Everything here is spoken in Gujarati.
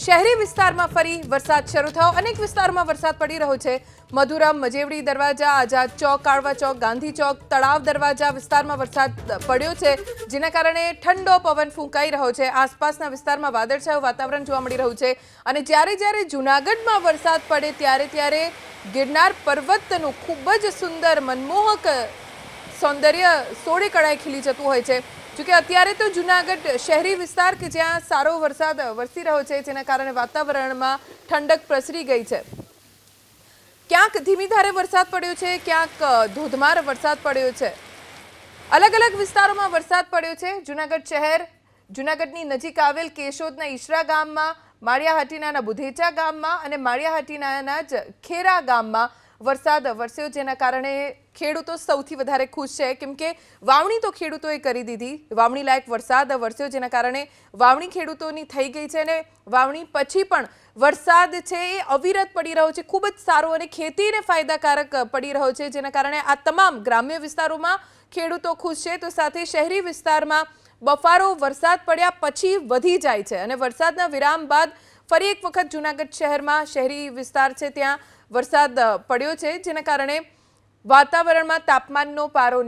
શહેરી વિસ્તારમાં ફરી વરસાદ શરૂ થયો। અનેક વિસ્તારોમાં વરસાદ પડી રહ્યો છે। મધુરમ, મજેવડી દરવાજા, આઝાદ ચોક, કાળવા ચોક, ગાંધી ચોક, તળાવ દરવાજા વિસ્તારમાં વરસાદ પડ્યો છે, જેના કારણે ઠંડો પવન ફૂંકાઈ રહ્યો છે। આસપાસના વિસ્તારમાં વાદળછાયું વાતાવરણ જોવા મળી રહ્યું છે અને જ્યારે જૂનાગઢમાં વરસાદ પડે ત્યારે ગિરનાર પર્વતનું ખૂબ જ સુંદર મનમોહક સૌંદર્ય સોળે કળાએ ખીલી જતું હોય છે। જો કે અત્યારે તો જૂનાગઢ શહેરી વિસ્તાર કે જ્યાં સારો વરસાદ વરસી રહ્યો છે, જેના કારણે વાતાવરણમાં ઠંડક પ્રસરી ગઈ છે। ક્યાંક ધીમી ધારે વરસાદ પડ્યો છે, ક્યાંક ધોધમાર વરસાદ પડ્યો છે। અલગ અલગ વિસ્તારોમાં વરસાદ પડ્યો છે। જૂનાગઢ શહેર, જૂનાગઢની નજીક આવેલ કેશોદના ઈશરા ગામમાં, માળિયાહાટીના બુધેચા ગામમાં અને માળિયાહાટીના જ ખેરા ગામમાં વરસાદ વરસ્યો, જેના કારણે ખેડૂતો સૌથી વધારે ખુશ છે, કેમ કે વાવણી તો ખેડૂતોએ કરી દીધી। વાવણી લાયક વરસાદ વરસ્યો, જેના કારણે વાવણી ખેડૂતોની થઈ ગઈ છે અને વાવણી પછી પણ વરસાદ છે એ અવિરત પડી રહ્યો છે, ખૂબ જ સારો અને ખેતીને ફાયદાકારક પડી રહ્યો છે, જેના કારણે આ તમામ ગ્રામ્ય વિસ્તારોમાં ખેડૂતો ખુશ છે। તો સાથે શહેરી વિસ્તારમાં બફારો વરસાદ પડ્યા પછી વધી જાય છે અને વરસાદના વિરામ બાદ ફરી એક વખત જૂનાગઢ શહેરમાં શહેરી વિસ્તાર છે ત્યાં વરસાદ પડ્યો છે, જેના કારણે વાતાવરણમાં તાપમાનનો પારો